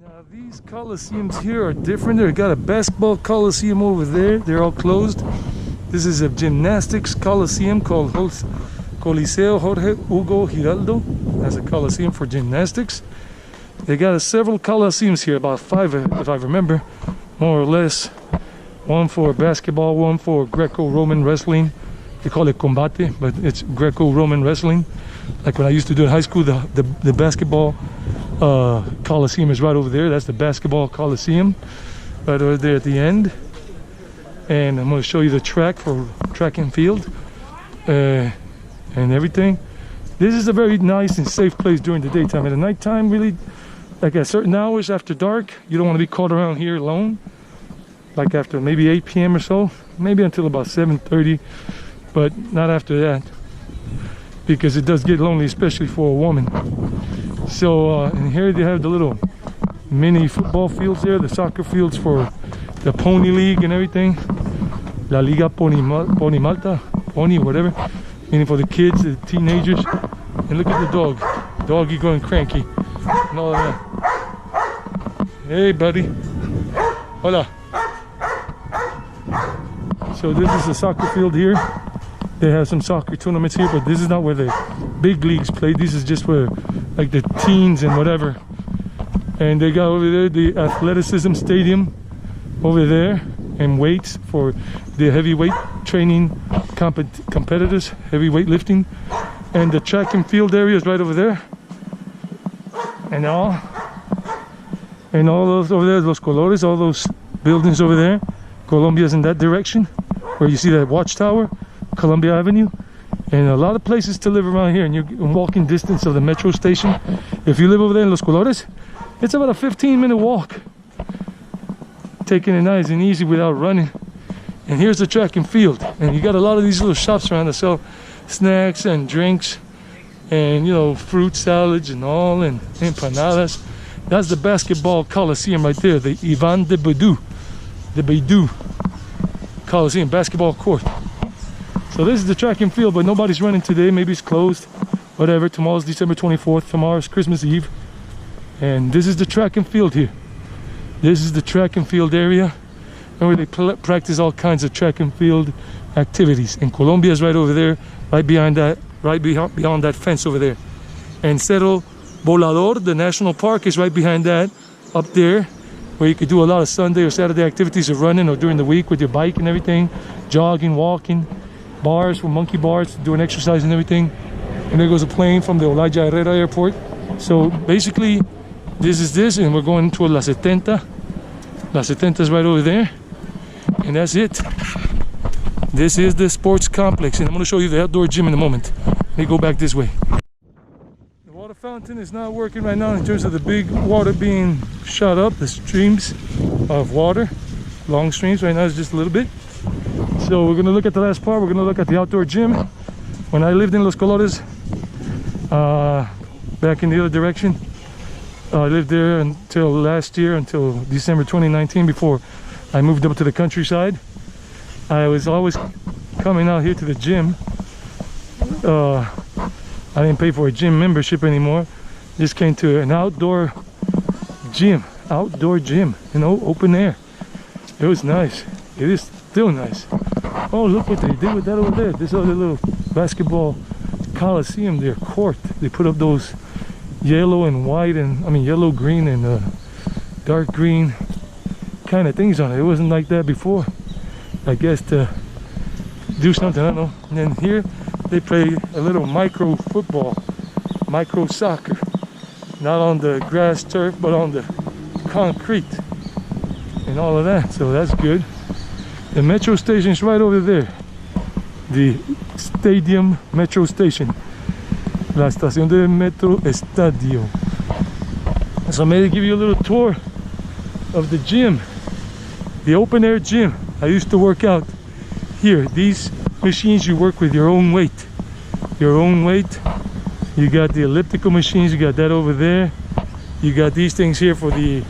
Now these coliseums here are different. They've got a basketball coliseum over there. They're all closed. This is a gymnastics coliseum called Coliseo Jorge Hugo Giraldo. That's a coliseum for gymnastics. They got several coliseums here, about 5 if I remember, more or less. One for basketball, one for Greco-Roman wrestling. They call it combate, but it's Greco-Roman wrestling. Like when I used to do in high school, the basketball Coliseum is right over there. That's the basketball Coliseum, right over there at the end. And I'm going to show you the track for track and field and everything. This is a very nice and safe place during the daytime. At the nighttime, really, like at certain hours after dark, you don't want to be caught around here alone. Like after maybe 8 p.m. or so, maybe until about 7:30, but not after that, because it does get lonely, especially for a woman. So and here they have the little mini football fields there, the soccer fields for the Pony League and everything, La Liga Pony Malta, Pony whatever, meaning for the kids, the teenagers. And look at the doggy going cranky and all of that. Hey buddy, hola. So this is a soccer field here. They have some soccer tournaments here, but this is not where the big leagues play. This is just where like the teens and whatever. And they got over there the athleticism stadium over there, and weights for the heavyweight training competitors, heavyweight lifting. And the track and field area is right over there. And all those over there, Los Colores, all those buildings over there. Colombia's in that direction, where you see that watchtower, Columbia Avenue. And a lot of places to live around here, and you're in walking distance of the metro station. If you live over there in Los Colores, it's about a 15-minute walk, taking it nice and easy without running. And here's the track and field, and you got a lot of these little shops around that sell snacks and drinks, and you know, fruit salads and all, and empanadas. That's the basketball Coliseum right there, the Ivan de Beidou Coliseum basketball court. So this is the track and field, but nobody's running today. Maybe it's closed, whatever. Tomorrow's December 24th. Tomorrow's Christmas Eve. And this is the track and field here. This is the track and field area, where they practice all kinds of track and field activities. And Colombia is right over there, right behind that, beyond that fence over there. And Cerro Volador, the national park, is right behind that, up there, where you could do a lot of Sunday or Saturday activities of running, or during the week with your bike and everything, jogging, walking, bars for monkey bars, doing exercise and everything. And there goes a plane from the Olaya Herrera airport. So basically, this is this, and we're going to La 70. La 70 is right over there, and that's it. This is the sports complex, and I'm going to show you the outdoor gym in a moment. Let me go back this way. The water fountain is not working right now in terms of the big water being shot up, the streams of water, long streams. Right now it's just a little bit. So we're going to look at the last part. We're going to look at the outdoor gym. When I lived in Los Colores, back in the other direction, I lived there until last year, until December 2019, before I moved up to the countryside. I was always coming out here to the gym. I didn't pay for a gym membership anymore. Just came to an outdoor gym, you know, open air. It was nice. It is still nice. Oh, look what they did with that over there. This other little basketball Coliseum, their court. They put up those yellow and white, and I mean yellow, green, and dark green kind of things on it. It wasn't like that before, I guess, to do something, I don't know. And then here they play a little micro football, micro soccer, not on the grass turf but on the concrete and all of that. So that's good. The metro station is right over there, the stadium metro station, la estación de metro estadio. So I'm going to give you a little tour of the gym, the open air gym. I used to work out here. These machines, you work with your own weight. You got the elliptical machines, you got that over there. You got these things here for the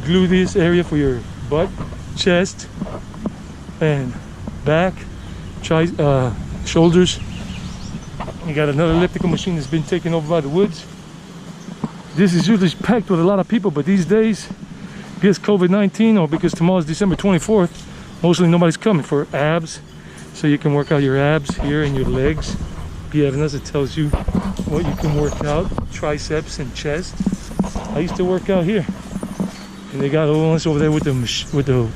gluteus area, for your butt, chest, and back, shoulders. You got another elliptical machine that's been taken over by the woods. this is usually packed with a lot of people, but these days, because COVID-19 or because tomorrow's December 24th, mostly nobody's coming for abs. So you can work out your abs here and your legs. Piernas, it tells you what you can work out, triceps and chest. I used to work out here, and they got ones over there with the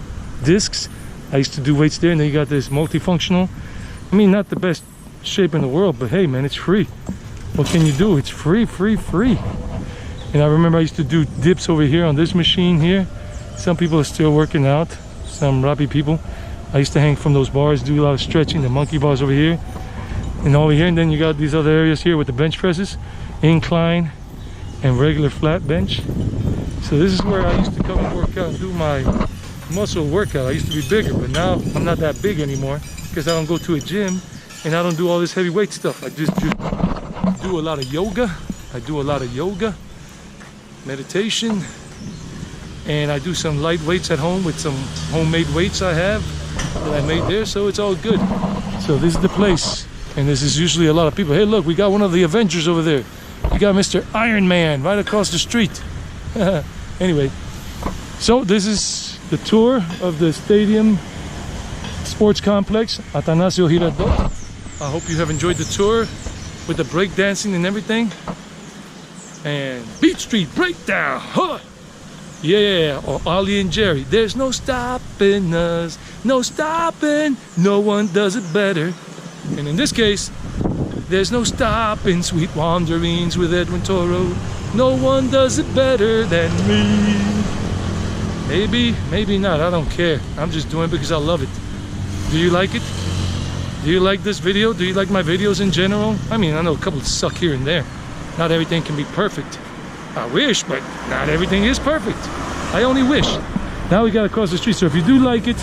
discs. I used to do weights there, and then you got this multifunctional. I mean, not the best shape in the world, but hey man, it's free. What can you do? It's free. And I remember I used to do dips over here on this machine here. Some people are still working out, some rappy people. I used to hang from those bars, do a lot of stretching, the monkey bars over here and over here. And then you got these other areas here with the bench presses, incline and regular flat bench. So this is where I used to come and work out and do my muscle workout. I used to be bigger, but now I'm not that big anymore because I don't go to a gym and I don't do all this heavyweight stuff. I just do a lot of yoga. I do a lot of yoga, meditation, and I do some light weights at home with some homemade weights I have that I made there, so it's all good. So this is the place, and this is usually a lot of people. Hey look, we got one of the Avengers over there. We got Mr. Iron Man right across the street. Anyway, so this is the tour of the stadium sports complex, Atanasio Girardot. I hope you have enjoyed the tour with the break dancing and everything. And Beat Street Breakdown, huh? Yeah, or Ollie and Jerry. There's no stopping us, no stopping. No one does it better. And in this case, there's no stopping Sweet Wanderings with Edwin Toro. No one does it better than me. Maybe, maybe not, I don't care. I'm just doing it because I love it. Do you like it? Do you like this video? Do you like my videos in general? I mean, I know a couple suck here and there. Not everything can be perfect. I wish, but not everything is perfect. I only wish. Now we got to cross the street. So if you do like it,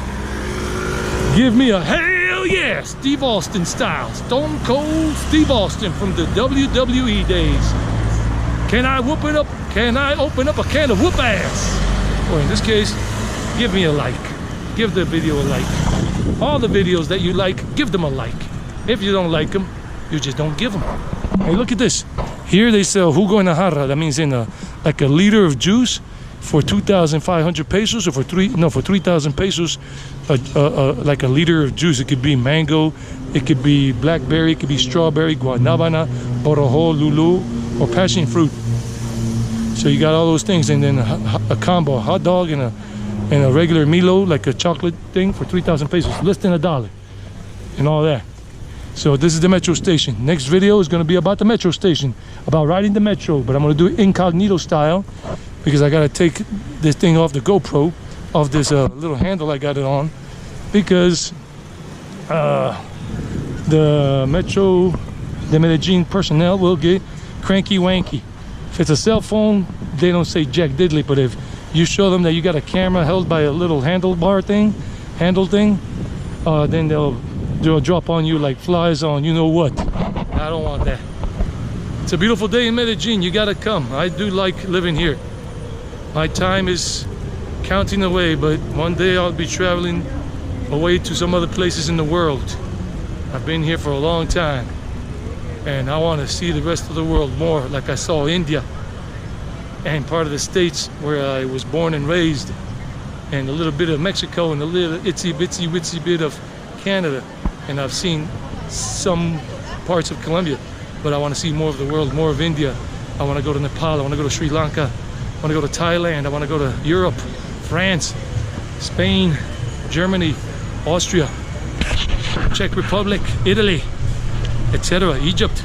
give me a hell yeah, Steve Austin style. Stone Cold Steve Austin from the WWE days. Can I whoop it up? Can I open up a can of whoop ass? Or in this case, give me a like. Give the video a like. All the videos that you like, give them a like. If you don't like them, you just don't give them. Hey, look at this. Here they sell jugo en jarra. That means in like a liter of juice for 2,500 pesos, or for 3,000 pesos, like a liter of juice. It could be mango, it could be blackberry, it could be strawberry, guanabana, borojo, lulu, or passion fruit. So you got all those things, and then a combo, a hot dog and a regular Milo, like a chocolate thing, for 3,000 pesos, less than $1, and all that. So this is the metro station. Next video is going to be about the metro station, about riding the metro, but I'm going to do it incognito style because I got to take this thing off the GoPro, off this little handle I got it on, because the Metro de Medellín personnel will get cranky wanky. If it's a cell phone, they don't say jack diddly, but if you show them that you got a camera held by a little handle thing, then they'll drop on you like flies on you know what. I don't want that. It's a beautiful day in Medellin. You gotta come. I do like living here. My time is counting away, but one day I'll be traveling away to some other places in the world. I've been here for a long time, and I want to see the rest of the world more, like I saw India and part of the states where I was born and raised, and a little bit of Mexico, and a little itsy bitsy bit of Canada. And I've seen some parts of Colombia, but I want to see more of the world, more of India. I want to go to Nepal, I want to go to Sri Lanka, I want to go to Thailand, I want to go to Europe, France, Spain, Germany, Austria, Czech Republic, Italy, etc., Egypt.